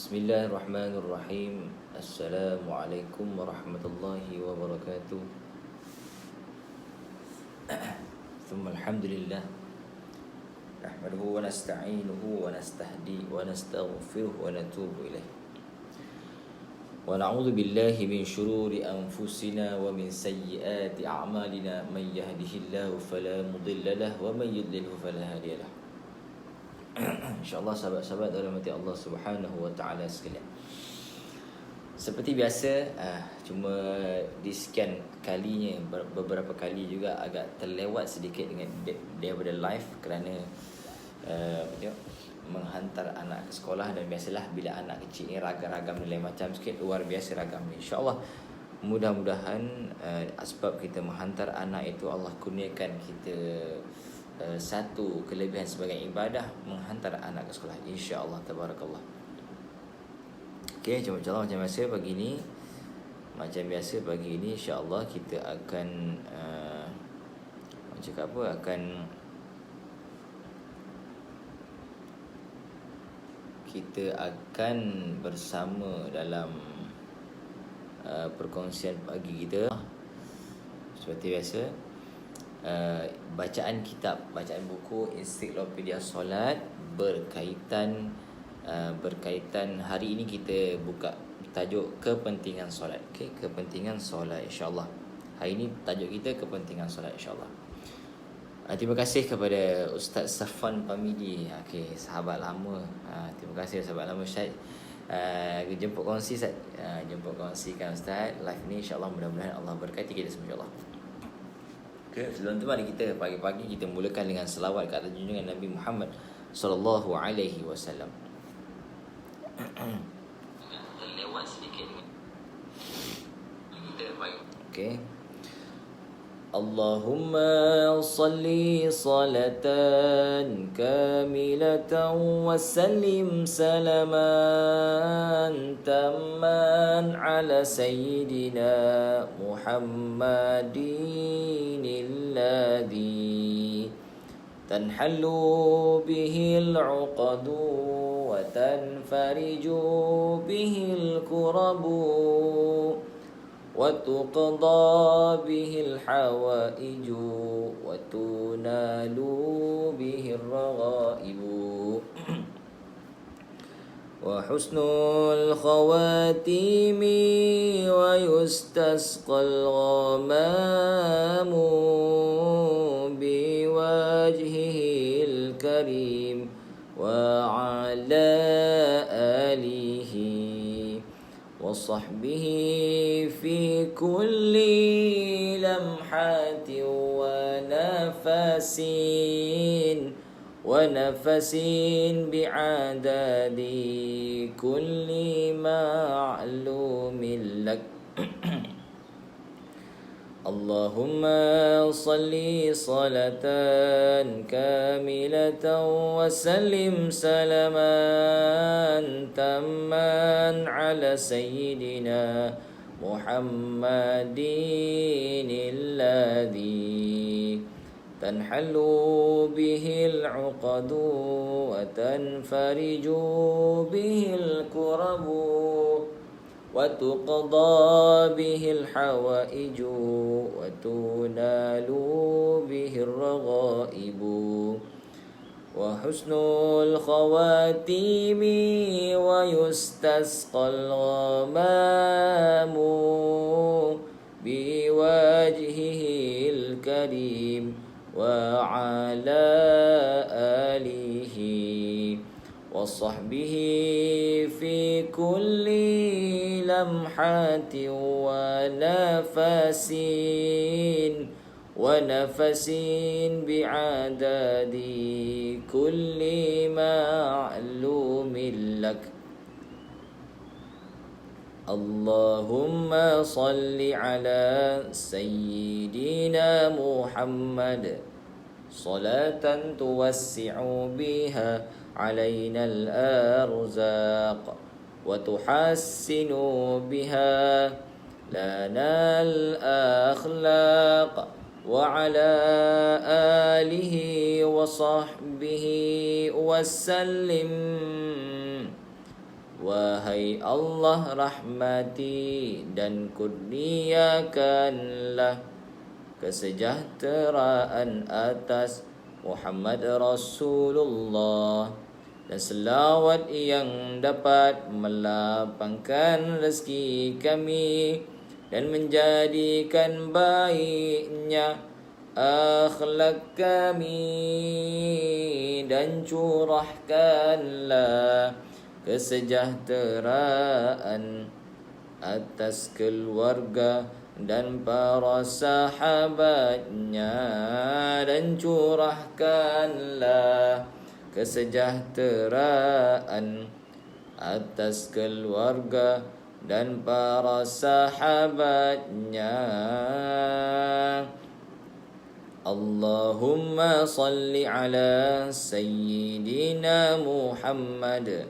Bismillahirrahmanirrahim. Assalamualaikum warahmatullahi wabarakatuh. Thumma alhamdulillah. Nahmaduhu wa nasta'inuhu wa nastahdi wa nastaghfiruh wa natubu ilaih. Wa na'udzu billahi min shururi anfusina wa min sayyiati a'malina. Man yahdihillahu fala mudilla lahu wa man yudlilhu fala hadiya lahu. InsyaAllah sahabat-sahabat rahmati Allah Subhanahu wa taala sekalian. Seperti biasa, cuma di sekian kalinya, beberapa kali juga agak terlewat sedikit dengan daripada live kerana menghantar anak ke sekolah. Dan biasalah bila anak kecil ni ragam nilai macam sikit, luar biasa ragam ni. InsyaAllah mudah-mudahan sebab kita menghantar anak itu, Allah kurniakan kita satu kelebihan sebagai ibadah menghantar anak ke sekolah, insya-Allah tabarakallah. Okey, macam biasa pagi ni, insya-Allah kita akan kita akan bersama dalam perkongsian pagi kita seperti biasa. Bacaan buku Ensiklopedia Solat berkaitan hari ini kita buka tajuk kepentingan solat. Okey, kepentingan solat insya-Allah. Hari ini tajuk kita kepentingan solat insya-Allah. Terima kasih kepada Ustaz Safwan Pamidi. Okey, sahabat lama. Terima kasih sahabat lama Ustaz. Jemput kongsi Ustaz. Jemput kongsikan Ustaz live ni, insya-Allah mudah-mudahan Allah berkati kita semua insya-Allah. Okay, sebelum tu mari kita pagi-pagi kita mulakan dengan selawat ke atas junjungan Nabi Muhammad sallallahu alaihi wasallam. Lewat sedikit ni. Kita pagi. Okey. Allahumma salli salatan kamilatan wa sallim salaman tamman ala sayyidina Muhammadin alladhi tanhallu bihi al-'uqadu wa tanfariju bihi al-kurabu وتقضى به الحوائج وتنال به الرغائب وحسن الخواتيم ويستسقى الغمام بوجهه الكريم وعلى آله وصحبه في كل لمحة ونفس بعدد كل معلوم لك. اللهم صل صلاة كاملة وسلم سلاما تاما على سيدنا محمد الذي تنحل به العقد وتنفرج به الكرب وتقضى به الحوائج وتنال به الرغائب وحسن الخواتيم ويستسقى الغمام بوجهه الكريم وعلى آله وصحبه في كل لمحة ونفس بعدد كل معلوم لك. اللهم صل على سيدنا محمد صلاة توسع بها علينا الأرزاق وتحسن بها لنا الأخلاق وعلى آله وصحبه وسلم Wahai Allah rahmati dan kurniakanlah kesejahteraan atas Muhammad Rasulullah, dan selawat yang dapat melapangkan rezeki kami dan menjadikan baiknya akhlak kami, dan curahkanlah kesejahteraan atas keluarga dan para sahabatnya, dan curahkanlah kesejahteraan atas keluarga dan para sahabatnya. Allahumma salli ala Sayyidina Muhammad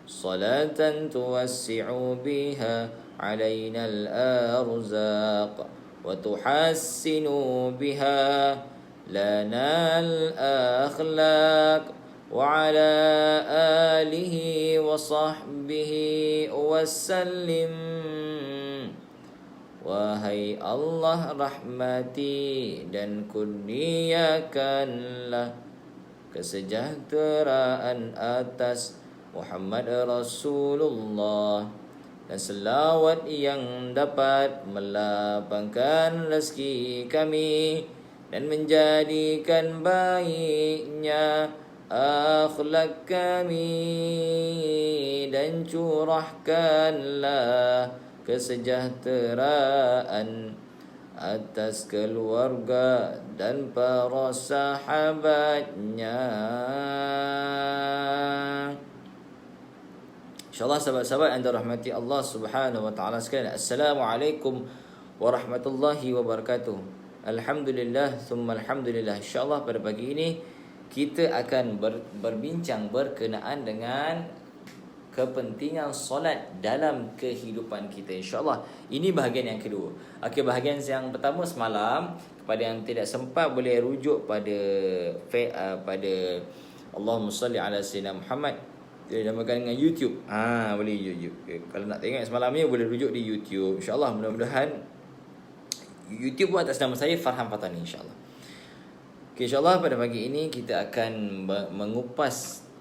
salatan tuwassi'u biha alaina al-arzaq wa tuhassinu biha lana al-akhlaq, wa ala alihi wa sahbihi wa sallim. Wahai Allah rahmati dan kurniakanlah kesejahteraan atas Muhammad Rasulullah, dan selawat yang dapat melapangkan rezeki kami dan menjadikan baiknya akhlak kami, dan curahkanlah kesejahteraan atas keluarga dan para sahabatnya. InsyaAllah sahabat-sahabat anda rahmati Allah subhanahu wa ta'ala sekalian, Assalamualaikum warahmatullahi wabarakatuh. Alhamdulillah thumma alhamdulillah. InsyaAllah pada pagi ini kita akan berbincang berkenaan dengan kepentingan solat dalam kehidupan kita, insyaAllah. Ini bahagian yang kedua. Okey, bahagian yang pertama semalam, kepada yang tidak sempat boleh rujuk pada Allahumma salli ala Sayyidina Muhammad, dia namakan dengan YouTube. Boleh YouTube. Okay. Kalau nak tengok semalam ni boleh rujuk di YouTube. InsyaAllah, mudah-mudahan YouTube pun atas nama saya Farhan Fatani, insyaAllah. Okay, insyaAllah pada pagi ini kita akan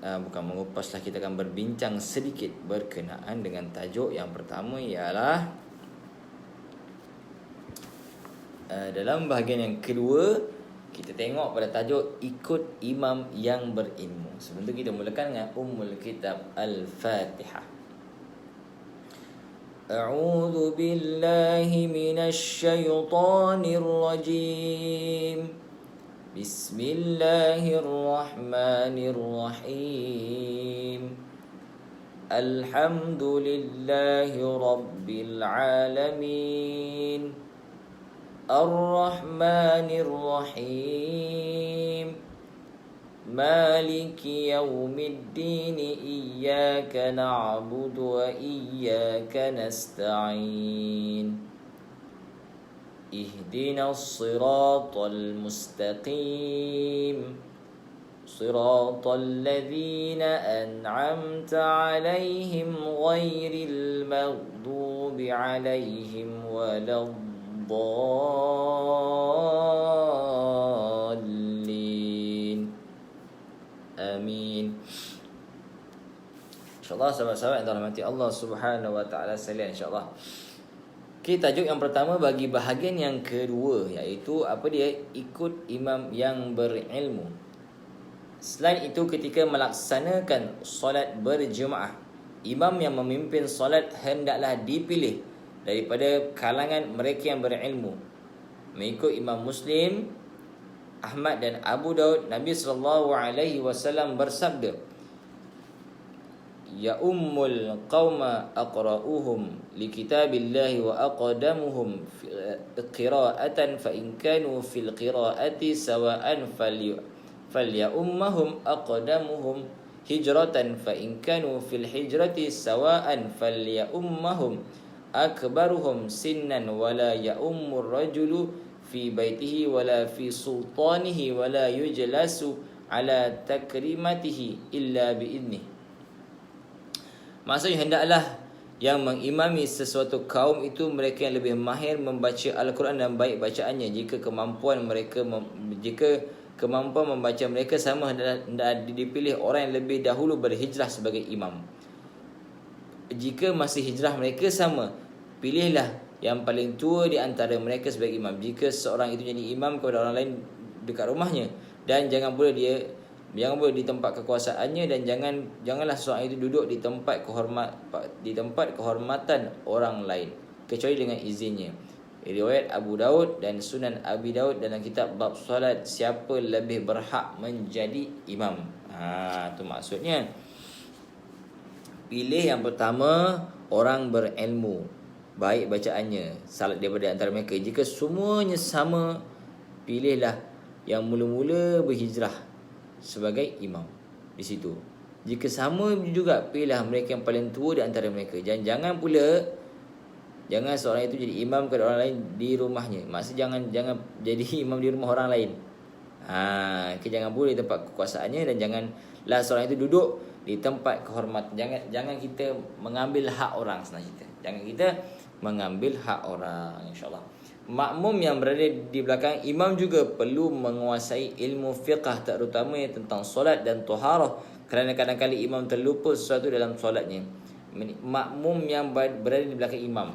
kita akan berbincang sedikit berkenaan dengan tajuk yang pertama, ialah dalam bahagian yang kedua kita tengok pada tajuk ikut imam yang berilmu. Sebelum tu kita mulakan dengan Ummul Kitab Al-Fatihah. A'udzu billahi minasy syaithanir rajim. Bismillahirrahmanirrahim. Alhamdulillahi rabbil alamin. Ar-Rahmanir Rahim. Maliki yaumiddin. Iyyaka na'budu wa iyyaka nasta'in. اهدنا الصراط المستقيم صراط الذين أنعمت عليهم غير المغضوب عليهم ولا الضالين آمين. InsyaAllah sahabat-sahabat yang dirahmati Allah subhanahu wa ta'ala sekalian, insyaAllah. Okay, tajuk yang pertama bagi bahagian yang kedua, iaitu apa dia? Ikut imam yang berilmu. Selain itu, ketika melaksanakan solat berjemaah, imam yang memimpin solat hendaklah dipilih daripada kalangan mereka yang berilmu. Mengikut Imam Muslim, Ahmad dan Abu Daud, Nabi SAW bersabda, Ya ummul qawma aqra'uhum li kitabillahi wa aqdamuhum qira'atan fa in kanu fil qira'ati sawa'an falyummahum aqdamuhum hijratan fa in kanu fil hijrati sawa'an falyummahum akbaruhum sinnan wa la ya'ummur rajulu fi baitihi wa la fi sultanihi wa la yujlasu ala takrimatihi illa bi'idnihi. Maksudnya hendaklah yang mengimami sesuatu kaum itu mereka yang lebih mahir membaca Al-Quran dan baik bacaannya. Jika kemampuan membaca mereka sama, hendak dipilih orang yang lebih dahulu berhijrah sebagai imam. Jika masih hijrah mereka sama, pilihlah yang paling tua di antara mereka sebagai imam. Jika seorang itu jadi imam kepada orang lain dekat rumahnya, dan jangan pula di tempat kekuasaannya, dan janganlah seorang itu duduk di tempat kehormatan orang lain kecuali dengan izinnya. Riwayat Abu Daud dan Sunan Abi Daud dalam kitab bab solat, siapa lebih berhak menjadi imam. Itu maksudnya. Pilih yang pertama orang berilmu, baik bacaannya, salat daripada antara mereka. Jika semuanya sama, pilihlah yang mula-mula berhijrah sebagai imam di situ. Jika sama juga, pilihlah mereka yang paling tua di antara mereka. Jangan seorang itu jadi imam kepada orang lain di rumahnya. Maksudnya jangan jadi imam di rumah orang lain. Jangan pula di tempat kekuasaannya, dan janganlah seorang itu duduk di tempat kehormatan. Jangan kita mengambil hak orang, senang cerita. Jangan kita mengambil hak orang, insya-Allah. Makmum yang berada di belakang imam juga perlu menguasai ilmu fiqh, terutamanya tentang solat dan taharah, kerana kadang-kadang imam terlupa sesuatu dalam solatnya. Makmum yang berada di belakang imam,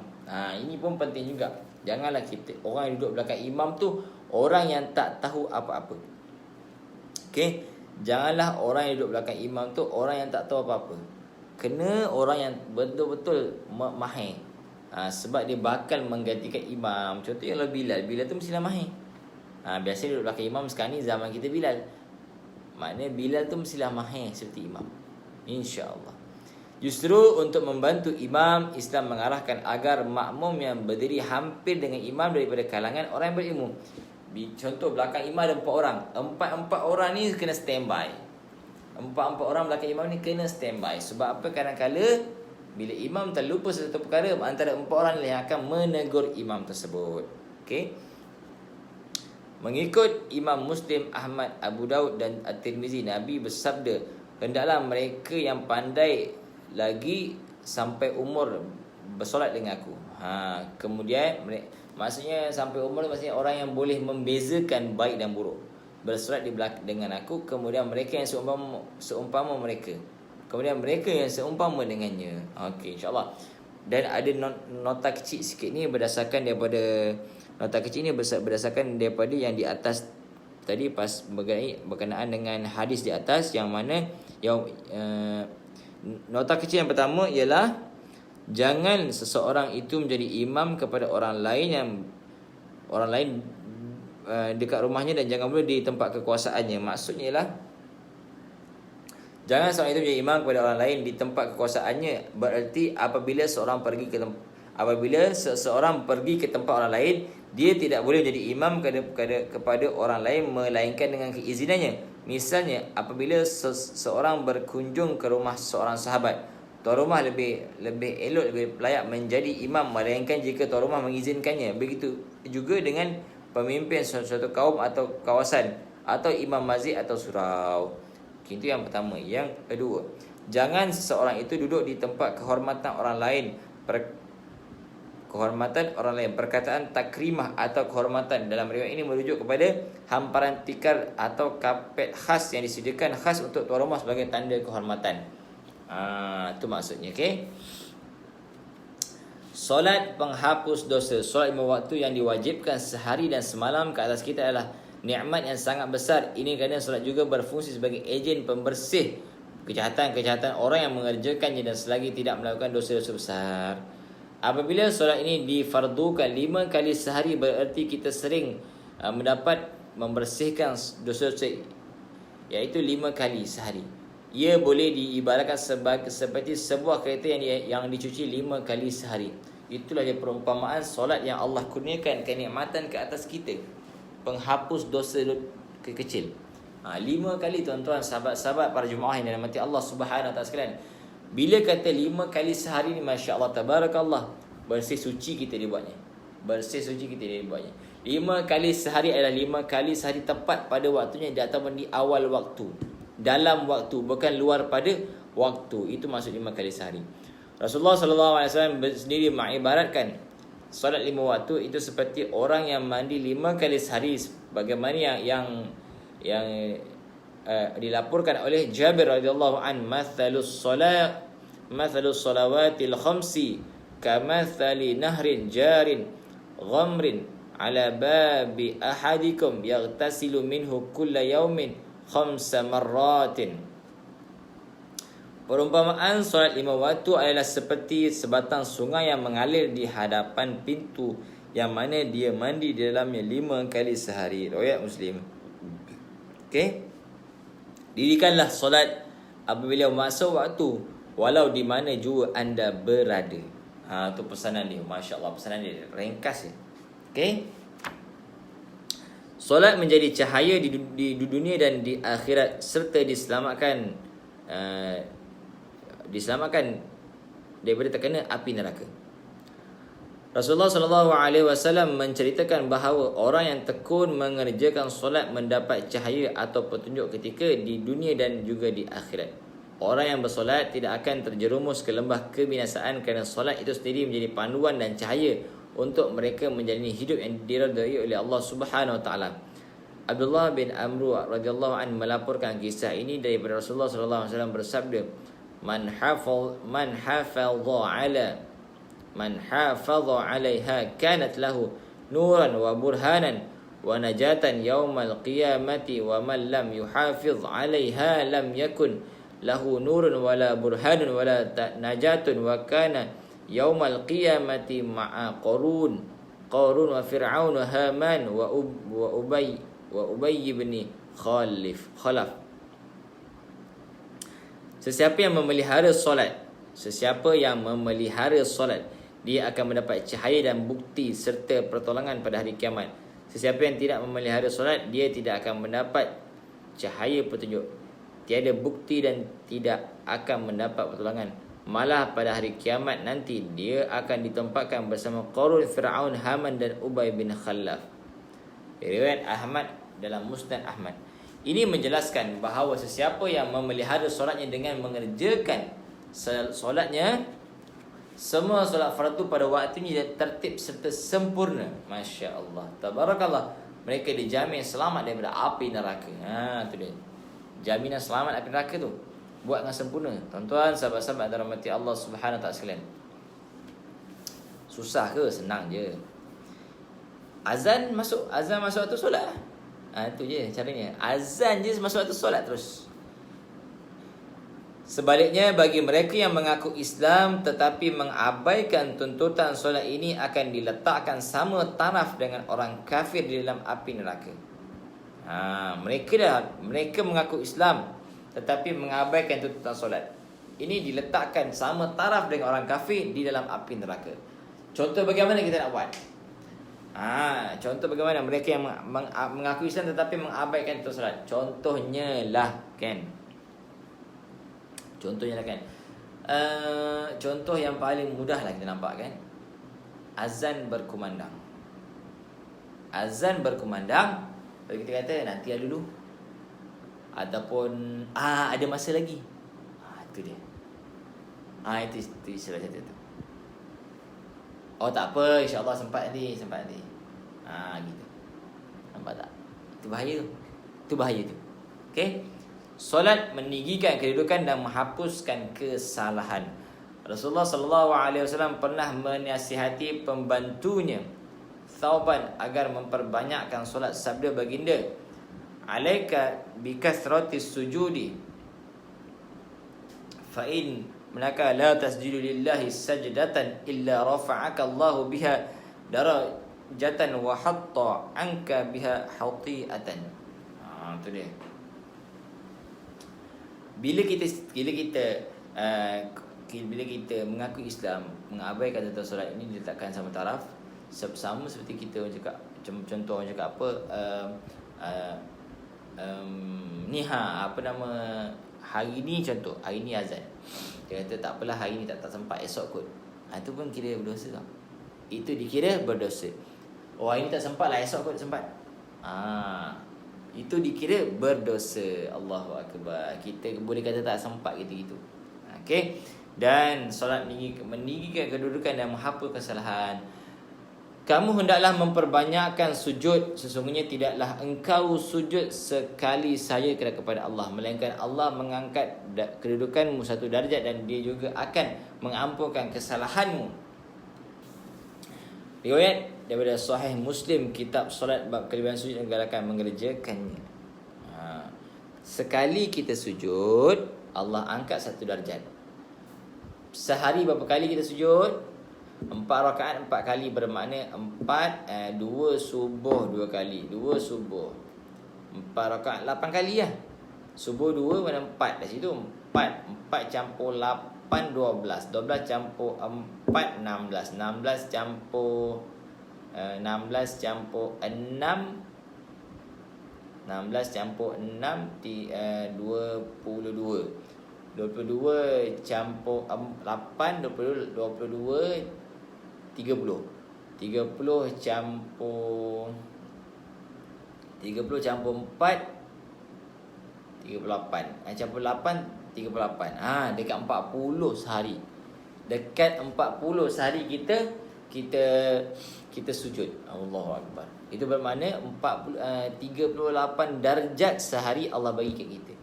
ini pun penting juga. Janganlah orang yang duduk belakang imam tu orang yang tak tahu apa-apa. Okey, janganlah orang yang duduk belakang imam tu orang yang tak tahu apa-apa. Kena orang yang betul-betul mahir. Sebab dia bakal menggantikan imam. Contohnya kalau Bilal tu mestilah mahir. Biasanya duduk belakang imam sekarang ni zaman kita Bilal. Maknanya Bilal tu mestilah mahir seperti imam, insya-Allah. Justru untuk membantu imam, Islam mengarahkan agar makmum yang berdiri hampir dengan imam daripada kalangan orang yang berilmu. Contoh, belakang imam ada 4 orang. Empat orang ni kena standby. Empat orang belakang imam ni kena standby. Sebab apa? Kadang-kadang bila imam terlupa sesuatu perkara, antara 4 orang yang akan menegur imam tersebut. Okey. Mengikut Imam Muslim, Ahmad, Abu Daud dan At-Tirmizi, Nabi bersabda, hendaklah mereka yang pandai lagi sampai umur bersolat dengan aku. Kemudian maksudnya sampai umur, maksudnya orang yang boleh membezakan baik dan buruk, bersolat di belakang dengan aku. Kemudian mereka yang seumpama mereka. Kemudian mereka yang seumpama dengannya. Okey, insya-Allah. Dan ada nota kecil sikit ni berdasarkan daripada yang di atas tadi, pas berkenaan dengan hadis di atas, yang mana nota kecil yang pertama ialah jangan seseorang itu menjadi imam kepada orang lain dekat rumahnya, dan jangan pula di tempat kekuasaannya. Maksudnya ialah jangan seorang itu menjadi imam kepada orang lain di tempat kekuasaannya. Berarti apabila seseorang pergi ke tempat orang lain, dia tidak boleh menjadi imam kepada orang lain melainkan dengan keizinannya. Misalnya, apabila seseorang berkunjung ke rumah seorang sahabat, tuan rumah lebih elok, lebih layak menjadi imam melainkan jika tuan rumah mengizinkannya. Begitu juga dengan pemimpin suatu kaum atau kawasan, atau imam masjid atau surau. Itu yang pertama. Yang kedua, jangan seseorang itu duduk di tempat kehormatan orang lain. Perkataan takrimah atau kehormatan dalam riwayat ini merujuk kepada hamparan tikar atau kapet khas yang disediakan khas untuk tuan rumah sebagai tanda kehormatan. Itu maksudnya. Okey. Solat penghapus dosa. Solat 5 waktu yang diwajibkan sehari dan semalam ke atas kita adalah nikmat yang sangat besar. Ini kerana solat juga berfungsi sebagai ejen pembersih kejahatan-kejahatan orang yang mengerjakannya, dan selagi tidak melakukan dosa-dosa besar. Apabila solat ini difardukan 5 kali sehari, bererti kita sering mendapat membersihkan dosa-dosa, iaitu 5 kali sehari. Ia boleh diibaratkan seperti sebuah kereta yang dicuci 5 kali sehari. Itulah dia perumpamaan solat yang Allah kurniakan kenikmatan ke atas kita, penghapus dosa kecil. 5 kali, tuan-tuan, sahabat-sahabat, para jemaah yang dirahmati Allah Subhanahu Wa Taala sekalian. Bila kata 5 kali sehari ni, masya-Allah, tabarakallah, bersih suci kita dibuatnya. 5 kali sehari adalah 5 kali sehari tepat pada waktunya, ataupun di awal waktu. dalam waktu, bukan luar pada waktu. Itu maksud 5 kali sehari. Rasulullah SAW sendiri mengibaratkan solat 5 waktu itu seperti orang yang mandi 5 kali sehari, bagaimana yang dilaporkan oleh Jabir radhiyallahu an, mathalus salawatil khamsi kamathali nahrin jarin ghamrin ala babi ahadikum yaghtasilu minhu kulla yawmin 5 marratin. Perumpamaan solat 5 waktu adalah seperti sebatang sungai yang mengalir di hadapan pintu, yang mana dia mandi di dalamnya 5 kali sehari. Riwayat Muslim. Okey. Dirikanlah solat apabila masuk waktu, walau di mana juga anda berada. Tu pesanan dia. Masya Allah, pesanan dia ringkas ya. Okey. Solat menjadi cahaya di dunia dan di akhirat, serta diselamatkan daripada terkena api neraka. Rasulullah SAW menceritakan bahawa orang yang tekun mengerjakan solat mendapat cahaya atau petunjuk ketika di dunia dan juga di akhirat. Orang yang bersolat tidak akan terjerumus ke lembah kebinasaan, kerana solat itu sendiri menjadi panduan dan cahaya untuk mereka menjalani hidup yang diridai oleh Allah Subhanahu Wa Taala. Abdullah bin Amru radhiyallahu anhu melaporkan kisah ini daripada Rasulullah SAW bersabda, Man hafadha 'alaiha kanat lahu nuran wa burhanan wa najatan yaumal qiyamati, wa man lam yuhafiz 'alaiha lam yakun lahu nurun wala burhanun wala najatun, wa kana yaumal qiyamati ma'a qarun wa fir'aun wa haman wa ubay bin khalaf. Sesiapa yang memelihara solat, dia akan mendapat cahaya dan bukti serta pertolongan pada hari kiamat. Sesiapa yang tidak memelihara solat, dia tidak akan mendapat cahaya petunjuk, tiada bukti dan tidak akan mendapat pertolongan. Malah pada hari kiamat nanti dia akan ditempatkan bersama Qarun, Fir'aun, Haman dan Ubay bin Khalaf. Riwayat Ahmad dalam Musnad Ahmad. Ini menjelaskan bahawa sesiapa yang memelihara solatnya dengan mengerjakan solatnya, semua solat fardu pada waktunya tertib serta sempurna. Masya Allah, tabarakallah, mereka dijamin selamat daripada api neraka. Tu dia, jaminan selamat api neraka tu, buat dengan sempurna. Tuan-tuan, sahabat-sahabat dan rahmati Allah Subhanahu Wa Taala sekalian, susah ke? Senang je. Azan masuk waktu solat. Itu je caranya. Azan je masuk waktu solat terus. Sebaliknya, bagi mereka yang mengaku Islam tetapi mengabaikan tuntutan solat ini, akan diletakkan sama taraf dengan orang kafir di dalam api neraka. Mereka mengaku Islam tetapi mengabaikan tuntutan solat, ini diletakkan sama taraf dengan orang kafir di dalam api neraka. Contoh bagaimana kita nak buat? Contoh bagaimana mereka yang mengaku Islam tetapi mengabaikan tuntutan solat. Contohnya lah kan. Contoh yang paling mudah lah kita nampak kan. Azan berkumandang. Kalau kita kata nanti dulu, ataupun ada masa lagi. Itu dia. Itu istilah satu tu. Oh tak apa, insya-Allah sempat nanti. Gitu. Nampak tak? Itu bahaya tu. Okey. Solat meninggikan kedudukan dan menghapuskan kesalahan. Rasulullah SAW pernah menasihati pembantunya Thauban agar memperbanyakkan solat. Sabda baginda, alaika bikasratis sujudi fa in manaka la tasjudu lillahi sajdatan illa rafa'aka Allahu biha darajatan wa hatta anka biha khati'atan. Itu dia. Bila kita mengaku Islam, mengabaikan tuntutan solat, ini diletakkan sama taraf, sama seperti kita orang cakap, contoh orang cakap apa, hari ni contoh, hari ni azan, dia kata tak apalah, hari ni tak sempat, esok kot. Itu pun kira berdosa tau. Itu dikira berdosa. Hari ni tak sempat lah, esok kot sempat. itu dikira berdosa. Allahu Akbar. Kita boleh kata tak sempat gitu-gitu. Okey. Dan solat meninggikan kedudukan dan menghapus kesalahan. Kamu hendaklah memperbanyakkan sujud. Sesungguhnya tidaklah engkau sujud sekali saja kepada Allah, melainkan Allah mengangkat kedudukanmu satu darjat dan dia juga akan mengampunkan kesalahanmu. Riwayat daripada Sahih Muslim, kitab solat bab kelebihan sujud dan galakan mengerjakannya. Sekali kita sujud, Allah angkat satu darjat. Sehari berapa kali kita sujud? 4 rakaat 4 kali, bermakna 2 subuh 2 kali, 2 subuh 4 rakaat 8 kali lah. Subuh 2 mana 4 dah situ. 4 campur 8 12, 12 campur 4 16, 16 campur 16 campur 6, 16 campur 6 22, 22 campur 8 22 30 campur 4 38. Campur 8 38. Dekat 40 sehari. Dekat 40 sehari kita sujud. Allahu Akbar. Itu bermakna 38 darjat sehari Allah bagi kat kita.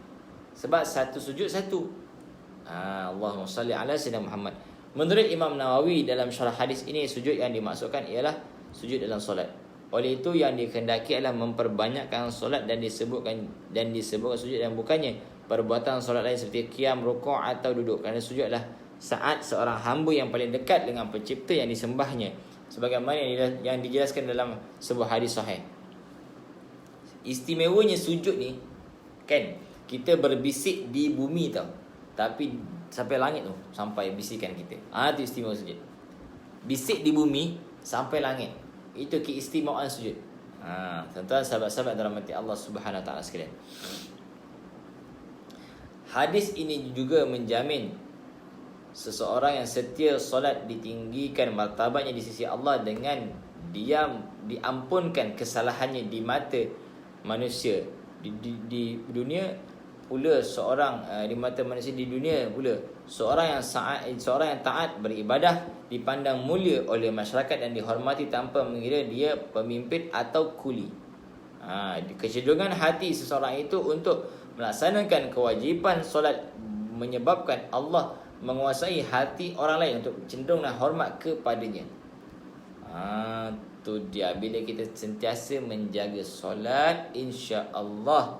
Sebab satu sujud satu. Allahumma salli ala sayyidina Muhammad. Menurut Imam Nawawi dalam syarah hadis ini, sujud yang dimaksudkan ialah sujud dalam solat. Oleh itu yang dikehendaki adalah memperbanyakkan solat dan disebutkan sujud dan bukannya perbuatan solat lain seperti qiyam, rukuk atau duduk. Kerana sujud adalah saat seorang hamba yang paling dekat dengan pencipta yang disembahnya, sebagaimana yang dijelaskan dalam sebuah hadis sahih. Istimewanya sujud ni kan, kita berbisik di bumi tau, tapi sampai langit tu, sampai bisikan kita. Itu istimewa sujud. Bisik di bumi sampai langit. Itu keistimewaan sujud. Tuan-tuan, sahabat-sahabat dalam hati Allah Subhanahu Wa Taala sekalian. Hadis ini juga menjamin seseorang yang setia solat ditinggikan martabatnya di sisi Allah dengan diampunkan kesalahannya di mata manusia di dunia pula. Seorang di mata manusia di dunia pula, seorang yang taat beribadah dipandang mulia oleh masyarakat dan dihormati tanpa mengira dia pemimpin atau kuli. Kecenderungan hati seseorang itu untuk melaksanakan kewajipan solat menyebabkan Allah menguasai hati orang lain untuk cenderung dan hormat kepadanya. Tu dia, bila kita sentiasa menjaga solat, insya-Allah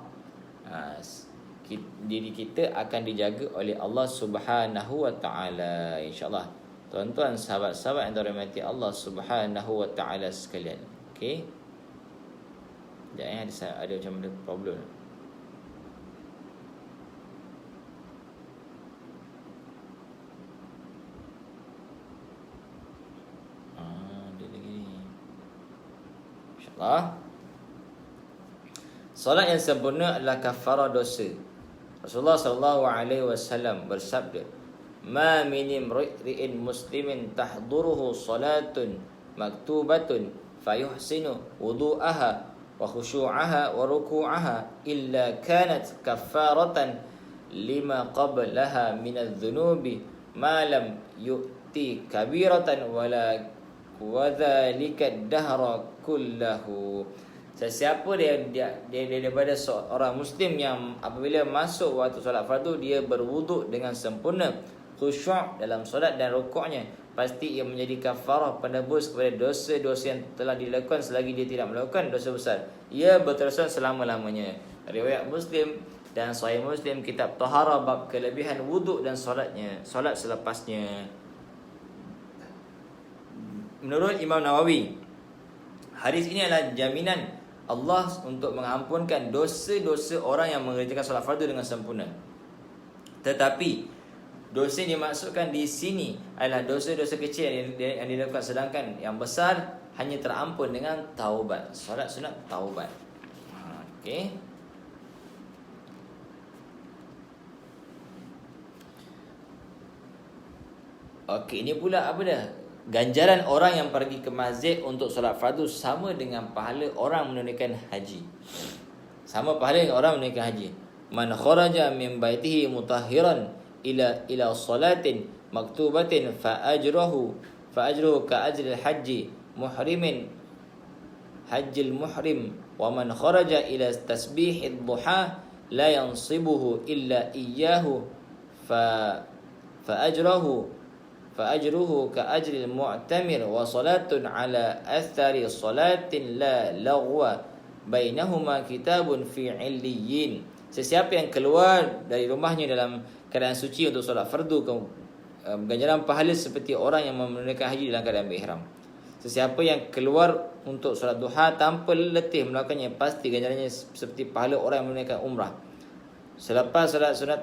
diri kita akan dijaga oleh Allah Subhanahu Wa Taala, insya-Allah. Tuan-tuan, sahabat-sahabat yang dirahmati Allah Subhanahu Wa Taala sekalian. Okey. Sekejap, ada macam ada problem. Dia lagi ni. Insya-Allah. Solat yang sempurna adalah kafarah dosa. Rasulullah sallallahu alaihi wasallam bersabda, "Ma min imri'in muslimin tahduruhu salatun maktubatun fayuhsinu wudu'aha wa khushu'aha wa ruku'aha illa kanat kaffaratan lima qablaha min adh-dhunubi ma lam yu'ti kabiratan wala dhalika ad-dahra kullahu." Sesiapa dia daripada seorang Muslim yang apabila masuk waktu solat fardu, dia berwuduk dengan sempurna, khusyuk dalam solat dan rukuknya, pasti ia menjadi kafarah penebus kepada dosa-dosa yang telah dilakukan selagi dia tidak melakukan dosa besar. Ia berterusan selama-lamanya. Riwayat Muslim dan Sahih Muslim, kitab Taharah bab kelebihan wuduk dan solat selepasnya. Menurut Imam Nawawi, hadis ini adalah jaminan Allah untuk mengampunkan dosa-dosa orang yang mengerjakan solat fardu dengan sempurna. Tetapi dosa yang dimaksudkan di sini adalah dosa-dosa kecil yang dilakukan, sedangkan yang besar hanya terampun dengan taubat. Solat sunat taubat. Okey. Okey, ini pula apa dah? Ganjaran orang yang pergi ke masjid untuk solat fardu sama dengan pahala orang menunaikan haji. sama pahala dengan orang menunaikan haji. Man kharaja min baitihi mutahhiran ila salatin maktubatin fa ajruhu ka ajri al-hajji muhrimin hajjil muhrim wa man kharaja ila tasbih ad-duha la yansibuhu illa iyyahu fa ajruhu ka ajri al-mu'tamir wa salatun ala athari salatin la laghwa bainahuma kitabun fi 'illiyyin. Sesiapa yang keluar dari rumahnya dalam keadaan suci untuk solat fardu, ganjaran pahala seperti orang yang menunaikan haji dalam keadaan berihram. Sesiapa yang keluar untuk solat duha tanpa letih melakukannya, pasti ganjarannya seperti pahala orang yang menunaikan umrah. Selepas solat sunat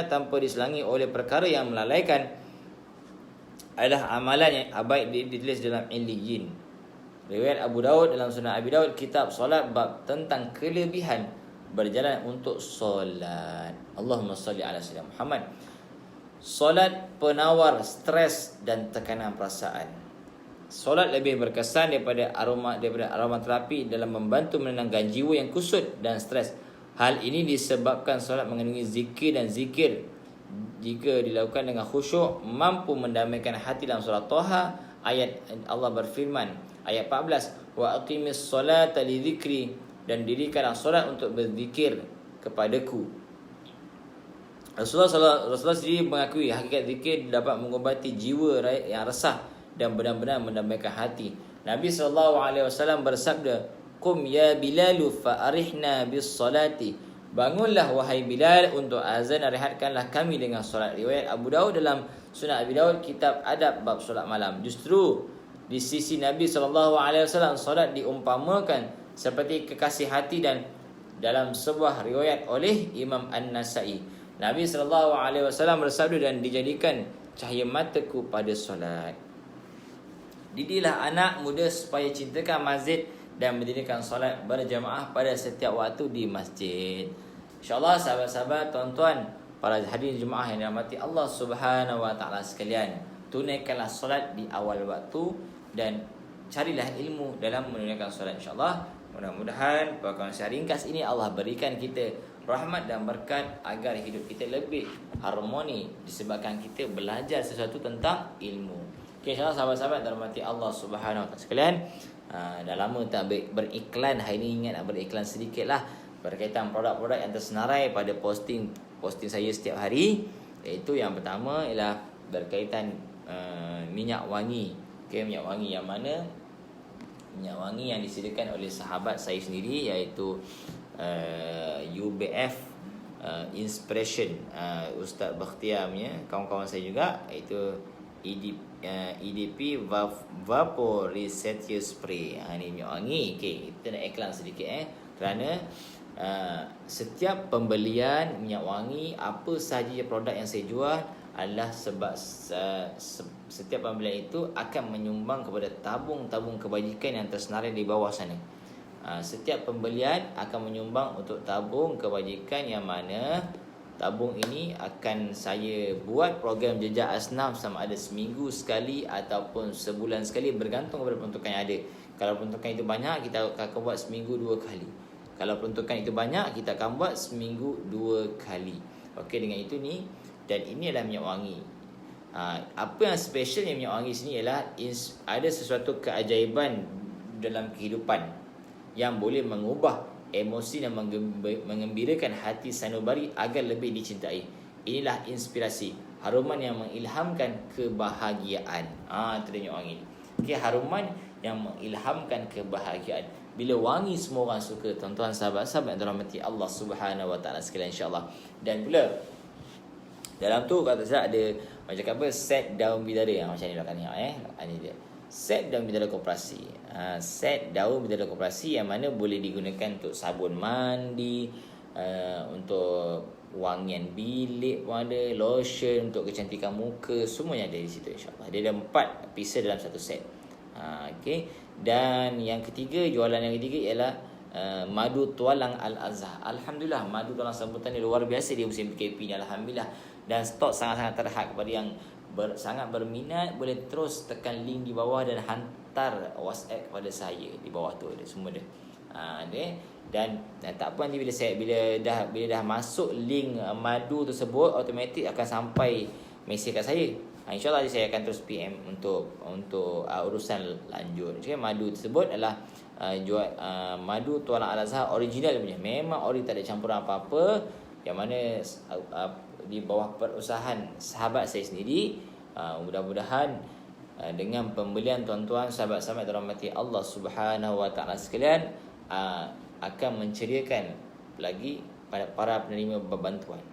tanpa diselangi oleh perkara yang melalaikan adalah amalan yang baik ditulis dalam Illiyyin. Riwayat Abu Daud dalam Sunan Abi Daud, kitab solat bab tentang kelebihan berjalan untuk solat. Allahumma salli ala sayyidina Muhammad. Solat penawar stres dan tekanan perasaan. Solat lebih berkesan daripada aromaterapi dalam membantu menenangkan jiwa yang kusut dan stres. Hal ini disebabkan solat mengandungi zikir, dan zikir jika dilakukan dengan khusyuk mampu mendamaikan hati. Dalam surah Taha ayat Allah berfirman ayat 14, wa aqimis solata li dzikri, dan dirikanlah solat untuk berzikir kepadaku. Rasulullah sendiri mengakui hakikat zikir dapat mengobati jiwa yang resah dan benar-benar mendamaikan hati. Nabi SAW bersabda, "Qum ya Bilal fa arihna bis salati." Bangunlah wahai Bilal untuk azan, dan rehatkanlah kami dengan solat. Riwayat Abu Daud dalam Sunan Abi Daud, kitab adab bab solat malam. Justru di sisi Nabi SAW, solat diumpamakan seperti kekasih hati, dan dalam sebuah riwayat oleh Imam An-Nasai, Nabi SAW bersabda, dan dijadikan cahaya mataku pada solat. Didilah anak muda supaya cintakan masjid dan mendirikan solat berjamaah pada setiap waktu di masjid. InsyaAllah sahabat-sahabat, tuan-tuan, para hadirin jemaah yang dirahmati Allah Subhanahu wa taala sekalian, tunaikanlah solat di awal waktu dan carilah ilmu dalam menunaikan solat, insyaAllah. Mudah-mudahan perkongsian ringkas ini Allah berikan kita rahmat dan berkat agar hidup kita lebih harmoni disebabkan kita belajar sesuatu tentang ilmu. Okay, insyaAllah sahabat-sahabat dirahmati Allah Subhanahu wa taala sekalian, dah lama tak beriklan, hari ini ingat nak beriklan sedikit lah berkaitan produk-produk yang tersenarai pada posting saya setiap hari. Iaitu yang pertama ialah berkaitan minyak wangi. Okay, minyak wangi yang mana? Minyak wangi yang disediakan oleh sahabat saya sendiri, iaitu UBF Inspiration, Ustaz Bakhtiar punya kawan-kawan saya juga, iaitu EDP Vaporizer Spray. Ini minyak wangi. Okay, kita nak iklan sedikit kerana setiap pembelian minyak wangi, apa sahaja produk yang saya jual, adalah sebab setiap pembelian itu akan menyumbang kepada tabung-tabung kebajikan yang tersenarai di bawah sana. Setiap pembelian akan menyumbang untuk tabung kebajikan, yang mana tabung ini akan saya buat program jejak asnaf sama ada seminggu sekali ataupun sebulan sekali, bergantung kepada peruntukan yang ada. Kalau peruntukan itu banyak, kita akan buat seminggu 2 kali. Kalau peruntukan itu banyak, kita akan buat seminggu 2 kali. Okey, dengan itu ni, dan ini adalah minyak wangi. Apa yang specialnya minyak wangi sini ialah ada sesuatu keajaiban dalam kehidupan yang boleh mengubah emosi dan mengembirakan hati sanubari agar lebih dicintai. Inilah inspirasi, haruman yang mengilhamkan kebahagiaan. Itu minyak wangi. Okey, haruman yang mengilhamkan kebahagiaan. Bila wangi, semua orang suka, tuan-tuan, sahabat-sahabat yang dirahmati Allah Subhanahu wa taala sekalian, insya-Allah. Dan pula dalam tu kata saya ada macam apa, set daun bidara, macam ni lah kan ni dia. Set daun bidara koperasi. Set daun bidara koperasi yang mana boleh digunakan untuk sabun mandi, untuk wangian bilik pun ada, lotion untuk kecantikan muka, semuanya ada di situ, insya-Allah. Dia ada 4 pieces dalam satu set. Okey. Dan yang ketiga, jualan yang ketiga ialah madu tualang Al-Azhar. Alhamdulillah, madu tualang sambutan ni luar biasa di musim PKP ni, alhamdulillah. Dan stok sangat-sangat terhad. Kepada yang sangat berminat, boleh terus tekan link di bawah dan hantar WhatsApp kepada saya. Di bawah tu ada semua dia. Dan tak apa, nanti bila dah masuk link madu tersebut, automatik akan sampai mesej kat saya. InsyaAllah saya akan terus PM untuk urusan lanjut. Okay, madu tersebut adalah madu Tuan Al-Azhar original punya. Memang ori, tak ada campuran apa-apa. Yang mana di bawah perusahaan sahabat saya sendiri. Mudah-mudahan dengan pembelian tuan-tuan sahabat-sahabat dirahmati Allah Subhanahu Wa Taala sekalian, akan menceriakan lagi para penerima bantuan.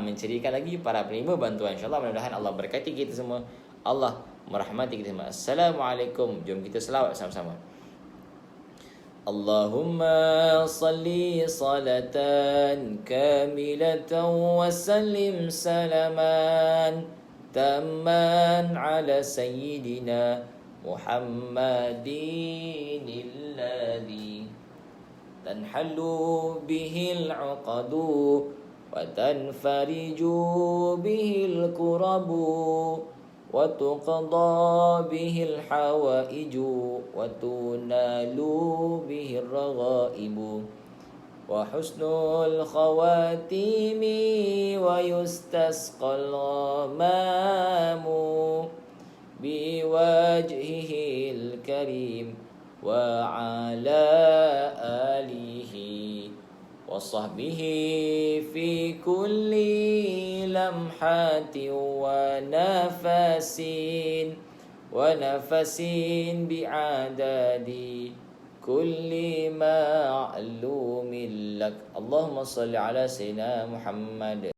Menceriakan lagi para penerima bantuan. InsyaAllah, mudah-mudahan Allah berkati kita semua. Allah merahmati kita semua. Assalamualaikum. Jom kita selawat sama-sama. Allahumma salli salatan kamilatan wa sallim salaman tamman ala sayyidina Muhammadin alladhi tanhalu bihil uqadu wa tanfariju bihil kurabu wa tuqadha bihil hawaiju wa tunalu bihil raghaibu wa husnul khawatimi wa yustasqal ghamamu biwajhihil karim wa ala alihi wa sahbihi fi kulli lamhatin wa nafasin bi'adadi kulli ma'lumin lak. Allahumma salli ala sayyidina Muhammad.